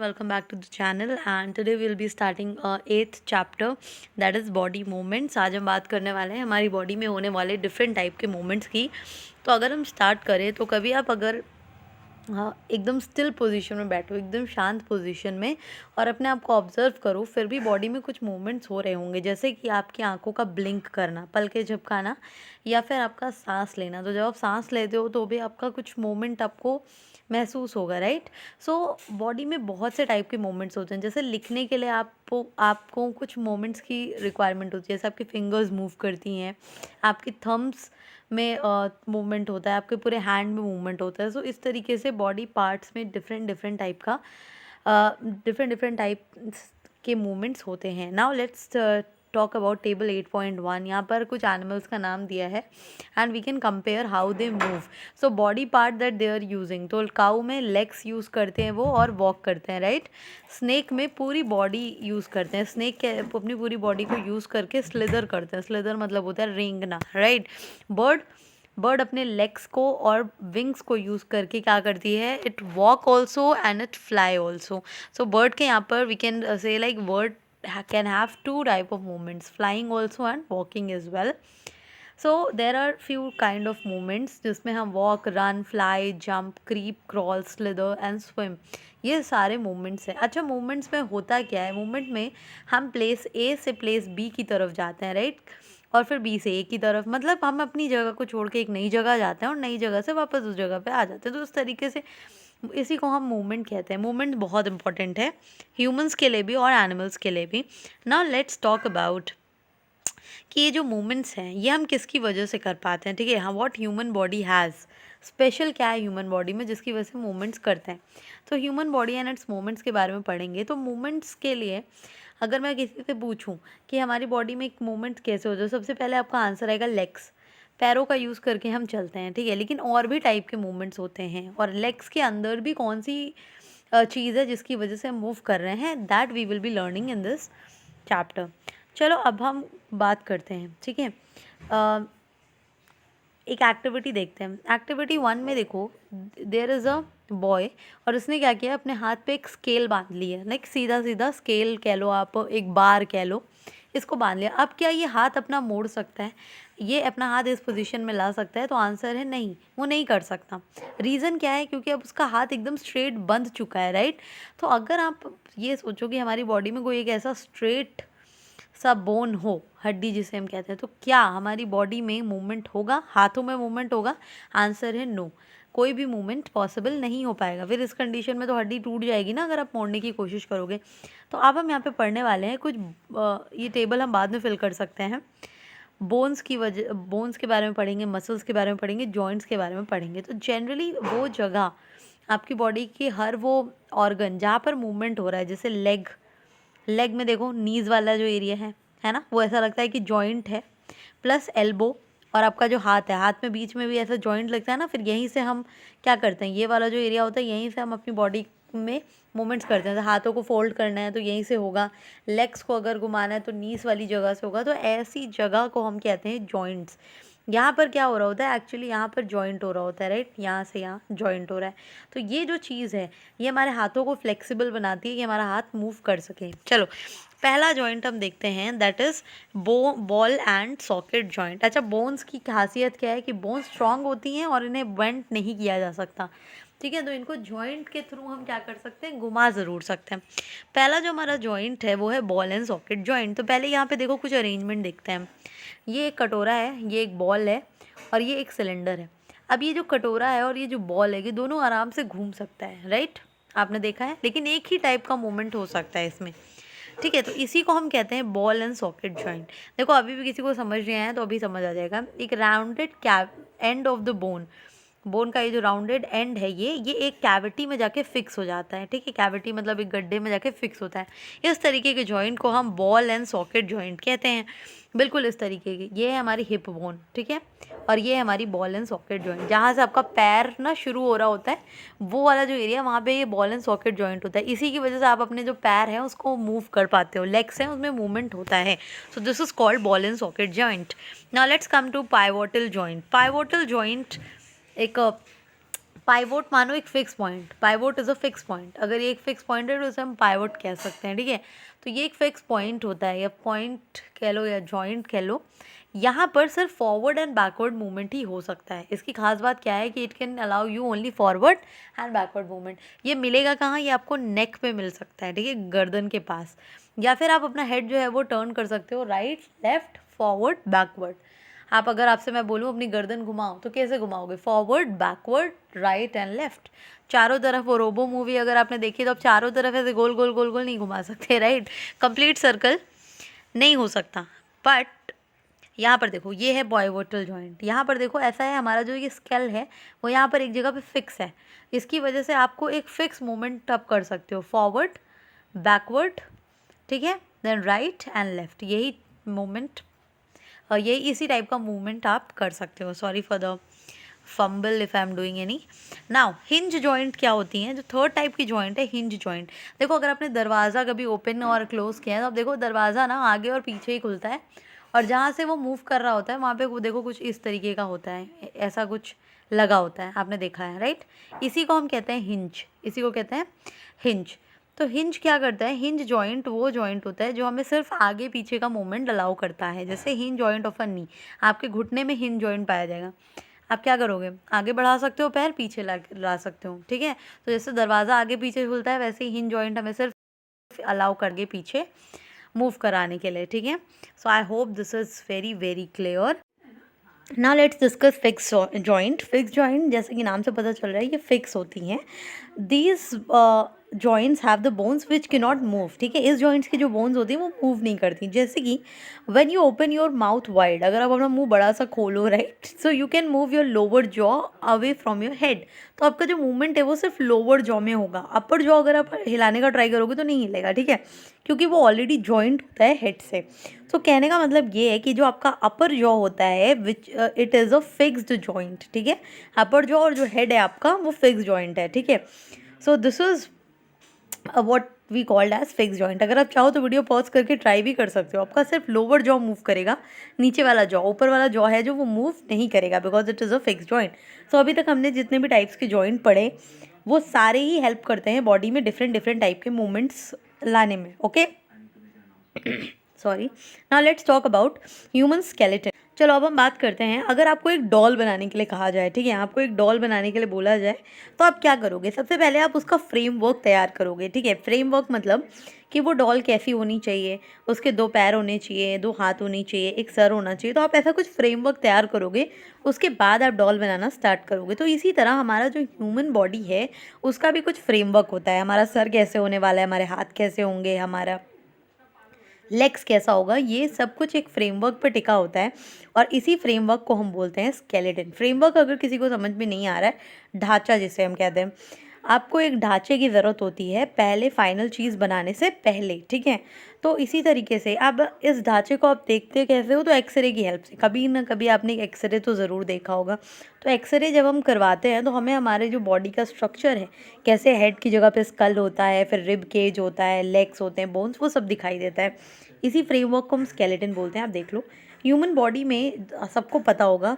welcome back to the channel and today we'll be starting eighth chapter that is body movements। आज हम बात करने वाले हैं हमारी बॉडी में होने वाले डिफरेंट टाइप के मूवमेंट्स की। तो अगर हम स्टार्ट करें तो कभी आप अगर एकदम स्टिल पोजीशन में बैठो, एकदम शांत पोजीशन में, और अपने आप को ऑब्जर्व करो, फिर भी बॉडी में कुछ मूवमेंट्स हो रहे होंगे, जैसे कि आपकी आंखों का ब्लिंक करना, पलकें झपकाना, या फिर आपका सांस लेना। तो जब आप सांस लेते हो तो भी आपका कुछ मूवमेंट आपको महसूस होगा, राइट। सो बॉडी में बहुत से टाइप के मूवमेंट्स होते हैं। जैसे लिखने के लिए आपको कुछ मूवमेंट्स की रिक्वायरमेंट होती है, जैसे आपकी फिंगर्स मूव करती हैं, आपकी थम्स में मूवमेंट होता है, आपके पूरे हैंड में मूवमेंट होता है। सो इस तरीके से बॉडी पार्ट्स में डिफरेंट डिफरेंट टाइप के मूवमेंट्स होते हैं। Now let's talk about table 8.1। यहाँ पर कुछ एनिमल्स का नाम दिया है and we can compare how they move. So body part that they are using, तो काऊ में लेग्स यूज़ करते हैं वो और वॉक करते हैं, राइट। स्नेक में पूरी बॉडी यूज़ करते हैं, स्नेक के अपनी पूरी बॉडी को यूज़ करके स्लिदर करते हैं। स्लिदर मतलब होता है रेंगना, राइट। बर्ड अपने लेग्स को और विंग्स को यूज़ करके क्या करती है, it walk also and it fly also. So bird के यहाँ पर we can say like bird can have two type of movements, flying also and walking as well. So there are few kind of movements जिसमें हम walk, run, fly, jump, creep, crawl, slither and swim, ये सारे movements हैं। अच्छा, movements में होता क्या है, movement में हम प्लेस A से प्लेस B की तरफ जाते हैं, राइट, और फिर B से A की तरफ, मतलब हम अपनी जगह को छोड़ के एक नई जगह जाते हैं और नई जगह से वापस उस जगह पे आ जाते हैं। तो उस तरीके से इसी को हम मूवमेंट कहते हैं। मूवमेंट बहुत इंपॉर्टेंट है ह्यूमंस के लिए भी और एनिमल्स के लिए भी। नाउ लेट्स टॉक अबाउट कि ये जो मूवमेंट्स हैं ये हम किसकी वजह से कर पाते हैं, ठीक है। हाँ, what human body has, special क्या है ह्यूमन बॉडी में जिसकी वजह से मूवमेंट्स करते हैं। तो human body and it's movements के बारे में पढ़ेंगे। तो मूवमेंट्स के लिए अगर मैं किसी से पूछूं कि हमारी बॉडी में एक मूवमेंट कैसे हो जाए, सबसे पहले आपका आंसर आएगा लेग्स। पैरों का यूज़ करके हम चलते हैं, ठीक है, लेकिन और भी टाइप के मूवमेंट्स होते हैं, और लेग्स के अंदर भी कौन सी चीज़ है जिसकी वजह से हम मूव कर रहे हैं, that we will be learning in this chapter. चलो अब हम बात करते हैं, ठीक है। एक एक्टिविटी देखते हैं। एक्टिविटी 1 में देखो, देयर इज़ अ बॉय और उसने क्या किया, अपने हाथ पे एक स्केल बांध ली है, लाइक सीधा सीधा स्केल कह लो, आप एक बार कह लो, इसको बांध लिया। अब क्या ये हाथ अपना मोड़ सकता है, ये अपना हाथ इस पोजीशन में ला सकता है? तो आंसर है नहीं, वो नहीं कर सकता। रीज़न क्या है, क्योंकि अब उसका हाथ एकदम स्ट्रेट बंध चुका है, राइट। तो अगर आप ये सोचो कि हमारी बॉडी में कोई एक ऐसा स्ट्रेट सा बोन हो, हड्डी जिसे हम कहते हैं, तो क्या हमारी बॉडी में मूवमेंट होगा, हाथों में मूवमेंट होगा? आंसर है नो, कोई भी मूवमेंट पॉसिबल नहीं हो पाएगा। फिर इस कंडीशन में तो हड्डी टूट जाएगी ना अगर आप मोड़ने की कोशिश करोगे। तो अब हम यहाँ पे पढ़ने वाले हैं कुछ, ये टेबल हम बाद में फिल कर सकते हैं। बोन्स के बारे में पढ़ेंगे, मसल्स के बारे में पढ़ेंगे, जॉइंट्स के बारे में पढ़ेंगे। तो जनरली वो जगह आपकी बॉडी की हर वो ऑर्गन जहाँ पर मूवमेंट हो रहा है, जैसे लेग में देखो नीज़ वाला जो एरिया है ना, वो ऐसा लगता है कि जॉइंट है, प्लस एल्बो, और आपका जो हाथ है, हाथ में बीच में भी ऐसा जॉइंट लगता है ना। फिर यहीं से हम क्या करते हैं, ये वाला जो एरिया होता है, यहीं से हम अपनी बॉडी में मूवमेंट्स करते हैं। तो हाथों को फोल्ड करना है तो यहीं से होगा, लेग्स को अगर घुमाना है तो नीस वाली जगह से होगा। तो ऐसी जगह को हम कहते हैं जॉइंट्स। यहाँ पर क्या हो रहा होता है, एक्चुअली यहाँ पर जॉइंट हो रहा होता है, राइट, यहाँ से यहाँ जॉइंट हो रहा है। तो ये जो चीज़ है ये हमारे हाथों को फ्लेक्सिबल बनाती है कि हमारा हाथ मूव कर सके। चलो पहला जॉइंट हम देखते हैं, that is ball and socket joint. अच्छा, बोन्स की खासियत क्या है कि बोन्स स्ट्रांग होती हैं और इन्हें बेंड नहीं किया जा सकता, ठीक है। तो इनको जॉइंट के थ्रू हम क्या कर सकते हैं, घुमा ज़रूर सकते हैं। पहला जो हमारा जॉइंट है वो है बॉल एंड सॉकेट जॉइंट। तो पहले यहाँ पे देखो कुछ अरेंजमेंट देखते हैं। ये एक कटोरा है, ये एक बॉल है और ये एक सिलेंडर है। अब ये जो कटोरा है और ये जो बॉल है, ये दोनों आराम से घूम सकता है, राइट, आपने देखा है, लेकिन एक ही टाइप का मूवमेंट हो सकता है इसमें, ठीक है। तो इसी को हम कहते हैं बॉल एंड सॉकेट जॉइंट। देखो अभी भी किसी को समझ नहीं आया तो अभी समझ आ जाएगा। एक rounded end of the bone का ये जो राउंडेड एंड है ये एक कैविटी में जाके फिक्स हो जाता है, ठीक है। कैविटी मतलब एक गड्ढे में जाके फिक्स होता है। इस तरीके के जॉइंट को हम बॉल एंड सॉकेट जॉइंट कहते हैं। बिल्कुल इस तरीके की, ये है हमारी हिप बोन, ठीक है, और ये है हमारी बॉल एंड सॉकेट जॉइंट। जहाँ से आपका पैर ना शुरू हो रहा होता है, वो वाला जो एरिया, वहाँ पे ये बॉल एंड सॉकेट जॉइंट होता है। इसी की वजह से आप अपने जो पैर हैं उसको मूव कर पाते हो, लेग्स हैं उसमें मूवमेंट होता है। So this is called ball and socket joint. Now let's come to pivotal joint. Pivotal joint एक पाइवोट मानो एक fix point, pivot is a fix point, अगर ये एक फिक्स पॉइंट है तो उसे हम पाइवोट कह सकते हैं, ठीक है। तो ये एक फिक्स पॉइंट होता है, या पॉइंट कह लो या जॉइंट कह लो। यहाँ पर सिर्फ फॉरवर्ड एंड बैकवर्ड मूवमेंट ही हो सकता है। इसकी खास बात क्या है कि it can allow you only forward and backward movement. ये मिलेगा कहाँ, ये आपको नेक पे मिल सकता है, ठीक है, गर्दन के पास। या फिर आप अपना हेड जो है वो टर्न कर सकते हो राइट लेफ्ट फॉरवर्ड बैकवर्ड। आप अगर आपसे मैं बोलूँ अपनी गर्दन घुमाओ तो कैसे घुमाओगे, forward backward right and left. चारों तरफ, वो रोबो मूवी अगर आपने देखी तो आप चारों तरफ ऐसे गोल गोल गोल गोल नहीं घुमा सकते, राइट, कंप्लीट सर्कल नहीं हो सकता। बट यहाँ पर देखो ये है बाइवोटल जॉइंट, यहाँ पर देखो ऐसा है, हमारा जो ये स्केल है वो यहाँ पर एक जगह पे फिक्स है। इसकी वजह से आपको एक फिक्स मूवमेंट आप कर सकते हो, फॉरवर्ड बैकवर्ड, ठीक है, देन राइट एंड लेफ्ट। यही मूवमेंट, यही इसी टाइप का मूवमेंट आप कर सकते हो। Sorry for the fumble if I am doing any. Now hinge joint क्या होती हैं, जो थर्ड टाइप की जॉइंट है हिंज जॉइंट। देखो अगर आपने दरवाज़ा कभी ओपन और क्लोज किया है तो आप देखो दरवाज़ा ना आगे और पीछे ही खुलता है, और जहाँ से वो मूव कर रहा होता है वहाँ पे वो देखो कुछ इस तरीके का होता है, ऐसा कुछ लगा होता है, आपने देखा है, राइट। इसी को हम कहते हैं हिंज, इसी को कहते हैं हिंज। तो हिंज क्या करता है, हिंज जॉइंट वो जॉइंट होता है जो हमें सिर्फ आगे पीछे का मूवमेंट अलाउ करता है। जैसे हिंज जॉइंट ऑफ अ नी, आपके घुटने में हिंज जॉइंट पाया जाएगा। आप क्या करोगे, आगे बढ़ा सकते हो पैर, पीछे ला सकते हो, ठीक है। तो जैसे दरवाज़ा आगे पीछे खुलता है वैसे ही हिंज जॉइंट हमें सिर्फ अलाउ करके पीछे मूव कराने के लिए, ठीक है। So I hope this is very very clear. Now let's discuss fix joint. Fix joint जैसे कि नाम से पता चल रहा है ये फिक्स होती हैं। These joints have the bones which can not move, ठीक है। इस जॉइंट्स की जो बोन्स होती हैं वो मूव नहीं करती। जैसे कि when you open your mouth wide, अगर आप अपना मुंह बड़ा सा खोलो, right, so you can move your lower jaw away from your head. तो आपका जो मूवमेंट है वो सिर्फ लोअर जॉ में होगा, अपर जॉ अगर आप हिलाने का ट्राई करोगे तो नहीं हिलेगा, ठीक है, क्योंकि वो ऑलरेडी जॉइंट होता है हेड से। तो कहने का मतलब ये है कि जो आपका अपर जॉ होता है which it is a fixed joint, ठीक है। अपर जॉ और जो हेड है आपका वो फिक्स जॉइंट है, ठीक है। So this is what we called as fix joint. अगर आप चाहो तो वीडियो पॉज करके ट्राई भी कर सकते हो। आपका सिर्फ लोअर जॉ मूव करेगा, नीचे वाला जॉ, ऊपर वाला जॉ है जो वो मूव नहीं करेगा, because it is a fix joint. So अभी तक हमने जितने भी टाइप्स के जॉइंट पढ़े वो सारे ही हेल्प करते हैं बॉडी में डिफरेंट डिफरेंट टाइप के मूवमेंट्स लाने में, okay. Sorry. Now let's talk about human skeleton. चलो अब हम बात करते हैं, अगर आपको एक डॉल बनाने के लिए कहा जाए, ठीक है, आपको एक डॉल बनाने के लिए बोला जाए तो आप क्या करोगे। सबसे पहले आप उसका फ्रेमवर्क तैयार करोगे, ठीक है। फ्रेमवर्क मतलब कि वो डॉल कैसी होनी चाहिए, उसके 2 पैर होने चाहिए, 2 हाथ होनी चाहिए, एक सर होना चाहिए। तो आप ऐसा कुछ फ्रेमवर्क तैयार करोगे, उसके बाद आप डॉल बनाना स्टार्ट करोगे। तो इसी तरह हमारा जो ह्यूमन बॉडी है उसका भी कुछ फ्रेमवर्क होता है। हमारा सर कैसे होने वाला है, हमारे हाथ कैसे होंगे, हमारा लेग्स कैसा होगा, ये सब कुछ एक फ्रेमवर्क पर टिका होता है, और इसी फ्रेमवर्क को हम बोलते हैं स्केलेटन। फ्रेमवर्क अगर किसी को समझ में नहीं आ रहा है, ढांचा जिसे हम कहते हैं, आपको एक ढांचे की ज़रूरत होती है पहले फाइनल चीज़ बनाने से पहले, ठीक है। तो इसी तरीके से अब इस ढांचे को आप देखते कैसे हो, तो एक्सरे की हेल्प से। कभी ना कभी आपने एक्सरे तो ज़रूर देखा होगा। तो एक्सरे जब हम करवाते हैं तो हमें हमारे जो बॉडी का स्ट्रक्चर है, कैसे हेड की जगह पे स्कल होता है, फिर रिब केज होता है, लेग्स होते हैं, बोन्स, वो सब दिखाई देता है। इसी फ्रेमवर्क को हम स्केलेटन बोलते हैं। आप देख लो ह्यूमन बॉडी में सबको पता होगा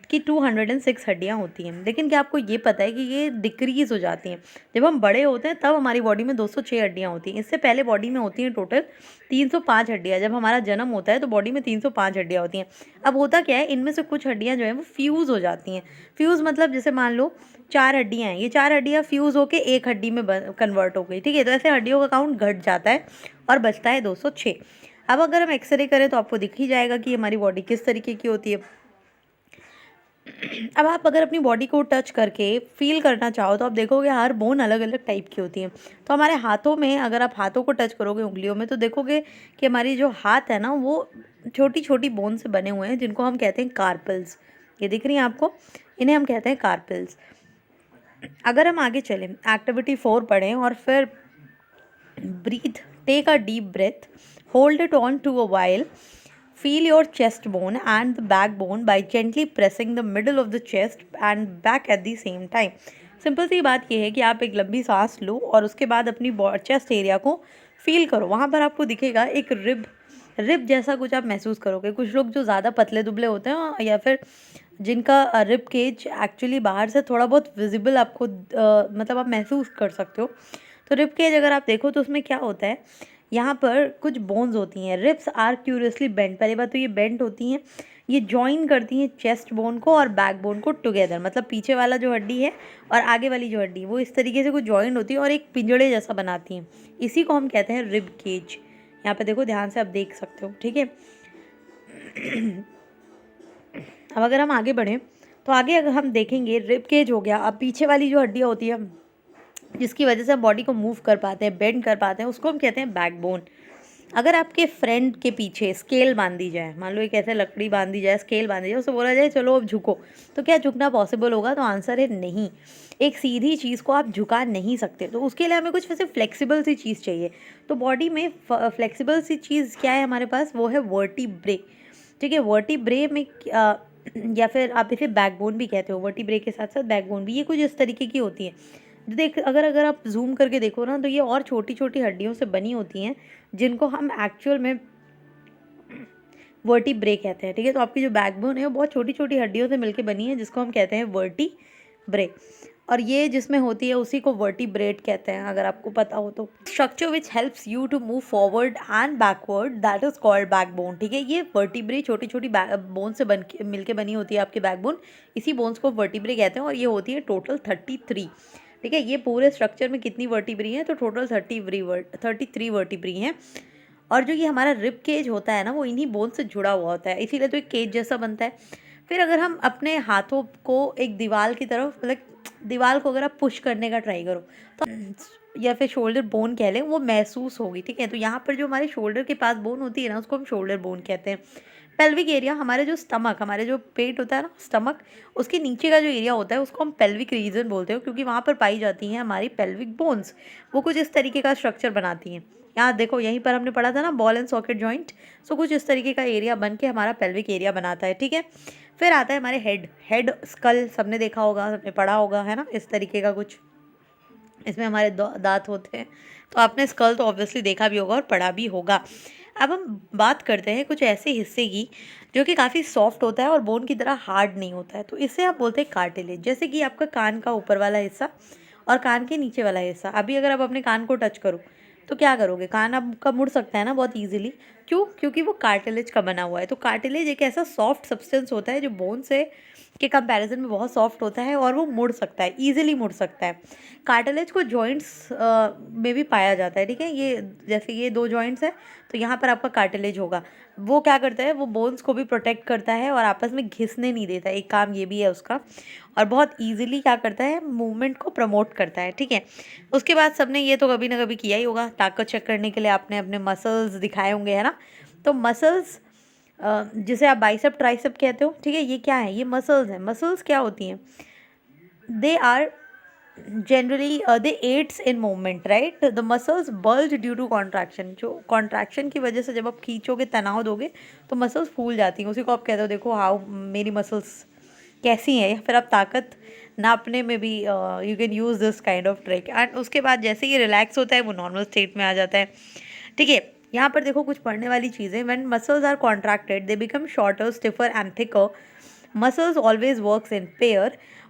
कि 206 हड्डियाँ होती हैं, लेकिन क्या आपको ये पता है कि ये डिक्रीज़ हो जाती हैं जब हम बड़े होते हैं, तब हमारी बॉडी में 206 हड्डियाँ होती हैं। इससे पहले बॉडी में होती हैं टोटल 305 हड्डियाँ। जब हमारा जन्म होता है तो बॉडी में 305 हड्डियाँ होती हैं। अब होता क्या है, इनमें से कुछ हड्डियाँ जो हैं वो फ्यूज़ हो जाती हैं। फ्यूज़ मतलब जैसे मान लो 4 हड्डियाँ हैं, ये 4 हड्डियाँ फ्यूज़ होकर एक हड्डी में कन्वर्ट हो गई, ठीक है। तो ऐसे हड्डियों का काउंट घट जाता है और बचता है 206। अब अगर हम एक्सरे करें तो आपको दिख ही जाएगा कि हमारी बॉडी किस तरीके की होती है। अब आप अगर अपनी बॉडी को टच करके फील करना चाहो तो आप देखोगे हर बोन अलग अलग टाइप की होती है। तो हमारे हाथों में, अगर आप हाथों को टच करोगे उंगलियों में, तो देखोगे कि हमारी जो हाथ है ना वो छोटी छोटी बोन से बने हुए हैं, जिनको हम कहते हैं कार्पल्स। ये दिख रही हैं आपको, इन्हें हम कहते हैं कार्पल्स। अगर हम आगे चलें, एक्टिविटी 4 पढ़ें और फिर breathe, take a deep breath, hold it on to a while, feel your chest bone and the backbone by gently pressing the middle of the chest and back at the same time। Simple सी बात यह है कि आप एक लंबी सांस लो और उसके बाद अपनी चेस्ट एरिया को फील करो। वहाँ पर आपको दिखेगा एक रिब जैसा कुछ आप महसूस करोगे। कुछ लोग जो ज़्यादा पतले दुबले होते हैं या फिर जिनका रिब केज एक्चुअली बाहर से थोड़ा बहुत विजिबल आपको मतलब आप महसूस कर सकते हो। तो रिब केज अगर आप देखो तो उसमें क्या होता है, यहाँ पर कुछ बोन्स होती हैं। रिब्स आर क्यूरियसली बेंट, पहली बात तो ये बेंट होती हैं, ये जॉइन करती हैं चेस्ट बोन को और बैक बोन को टुगेदर, मतलब पीछे वाला जो हड्डी है और आगे वाली जो हड्डी है वो इस तरीके से कुछ जॉइन होती है और एक पिंजड़े जैसा बनाती हैं। इसी को हम कहते हैं रिब केज। यहाँ पे देखो ध्यान से आप देख सकते हो, ठीक है। अब अगर हम आगे बढ़ें तो आगे अगर हम देखेंगे रिब केज हो गया। अब पीछे वाली जो हड्डियाँ होती है जिसकी वजह से हम बॉडी को मूव कर पाते हैं, बेंड कर पाते हैं, उसको हम कहते हैं बैकबोन। अगर आपके फ्रेंड के पीछे स्केल बांध दी जाए, मान लो एक ऐसे लकड़ी बांध दी जाए, स्केल बांध दी जाए, उससे बोला जाए चलो अब झुको, तो क्या झुकना पॉसिबल होगा? तो आंसर है नहीं। एक सीधी चीज़ को आप झुका नहीं सकते, तो उसके लिए हमें कुछ वैसे फ्लेक्सिबल सी चीज़ चाहिए। तो बॉडी में फ्लेक्सिबल सी चीज़ क्या है हमारे पास? वो है वर्टिब्रे, ठीक है। वर्टिब्रे में या फिर आप इसे बैकबोन भी कहते हो, वर्टिब्रे के साथ साथ बैकबोन भी, ये कुछ इस तरीके की होती है। देख अगर आप जूम करके देखो ना तो ये और छोटी छोटी हड्डियों से बनी होती हैं जिनको हम एक्चुअल में वर्टिब्रे कहते हैं, ठीक है। तो आपकी जो बैकबोन है वो बहुत छोटी छोटी हड्डियों से मिलकर बनी है जिसको हम कहते हैं वर्टिब्रे, और ये जिसमें होती है उसी को वर्टिब्रेट कहते हैं, अगर आपको पता हो तो। Structure which helps you to move forward and backward that is called backbone, ठीक है। ये वर्टिब्रे छोटी छोटी बोन से मिलके बनी होती है आपकी बैकबोन, इसी बोन्स को वर्टिब्रे कहते हैं, और ये होती है टोटल 33, ठीक है। ये पूरे स्ट्रक्चर में कितनी वर्टिब्री हैं? तो टोटल 33 वर्टिब्री हैं। और जो ये हमारा रिब केज होता है ना वो इन्हीं बोन से जुड़ा हुआ होता है, इसीलिए तो एक केज जैसा बनता है। फिर अगर हम अपने हाथों को एक दीवार की तरफ, मतलब दीवार को अगर आप पुश करने का ट्राई करो तो या फिर शोल्डर बोन कह लें, वो महसूस होगी, ठीक है। तो यहाँ पर जो हमारे शोल्डर के पास बोन होती है ना उसको हम शोल्डर बोन कहते हैं। पेल्विक एरिया, हमारे जो स्टमक, हमारे जो पेट होता है ना स्टमक, उसके नीचे का जो एरिया होता है उसको हम पेल्विक रीजन बोलते हैं, क्योंकि वहाँ पर पाई जाती हैं हमारी पेल्विक बोन्स। वो कुछ इस तरीके का स्ट्रक्चर बनाती हैं। यहाँ देखो यहीं पर हमने पढ़ा था ना बॉल एंड सॉकेट जॉइंट, सो कुछ इस तरीके का एरिया बन के हमारा पेल्विक एरिया बनाता है, ठीक है। फिर आता है हमारे हेड स्कल, सबने देखा होगा, सबने पढ़ा होगा, है ना, इस तरीके का कुछ, इसमें हमारे दांत होते हैं। तो आपने स्कल तो ऑब्वियसली देखा भी होगा और पढ़ा भी होगा। अब हम बात करते हैं कुछ ऐसे हिस्से की जो कि काफ़ी सॉफ्ट होता है और बोन की तरह हार्ड नहीं होता है, तो इसे आप बोलते हैं कार्टिलेज। जैसे कि आपका कान का ऊपर वाला हिस्सा और कान के नीचे वाला हिस्सा। अभी अगर आप अपने कान को टच करो तो क्या करोगे? कान आपका मुड़ सकता है ना बहुत ईजिली, क्यों? क्योंकि वो कार्टिलेज का बना हुआ है। तो कार्टिलेज एक ऐसा सॉफ्ट सब्सटेंस होता है जो बोन से के कंपैरिजन में बहुत सॉफ्ट होता है और वो मुड़ सकता है, ईजिली मुड़ सकता है। कार्टिलेज को जॉइंट्स में भी पाया जाता है, ठीक है। ये जैसे ये 2 जॉइंट्स है तो यहाँ पर आपका कार्टिलेज होगा। वो क्या करता है? वो बोन्स को भी प्रोटेक्ट करता है और आपस में घिसने नहीं देता, एक काम ये भी है उसका। और बहुत ईजिली क्या करता है? मूवमेंट को प्रमोट करता है, ठीक है। उसके बाद सबने ये तो कभी ना कभी किया ही होगा, ताकत चेक करने के लिए आपने अपने मसल्स दिखाए होंगे, है ना। तो मसल्स जिसे आप बाइसेप ट्राइसेप कहते हो, ठीक है, ये क्या है? ये मसल्स हैं। मसल्स क्या होती हैं? They are generally they aids in movement, right? The muscles bulge due to contraction, जो contraction की वजह से जब आप खींचोगे, तनाव दोगे तो मसल्स फूल जाती हैं, उसी को आप कहते हो देखो हाउ मेरी मसल्स कैसी हैं। या फिर आप ताकत नापने में भी you can use this kind of trick. And उसके बाद जैसे ये रिलैक्स होता है वो नॉर्मल स्टेट में आ जाता है, ठीक है। यहाँ पर देखो कुछ पढ़ने वाली चीज़ें। When muscles are contracted they become shorter, stiffer and thicker. Muscles always works in pair.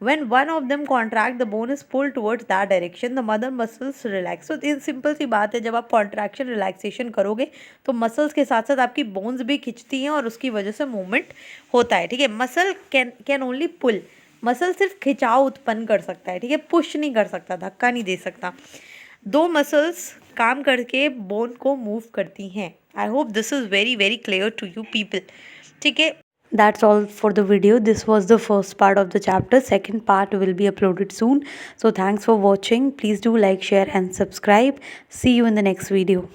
When one of them contract, the bone is pulled towards that direction. The mother muscles relax. So ये simple सी बात है, जब आप contraction relaxation करोगे तो muscles के साथ साथ आपकी बोन्स भी खिंचती हैं और उसकी वजह से मूवमेंट होता है, ठीक है। Muscle can only pull, muscle सिर्फ खिंचाव उत्पन्न कर सकता है, ठीक है, पुश नहीं कर सकता, धक्का नहीं दे सकता। 2 मसल्स काम करके बोन को मूव करती हैं। I hope this is very very clear to you people, ठीक है। That's all for the video. This was the first part of the chapter. Second part will be uploaded soon. So thanks for watching. Please do like, share and subscribe. See you in the next video.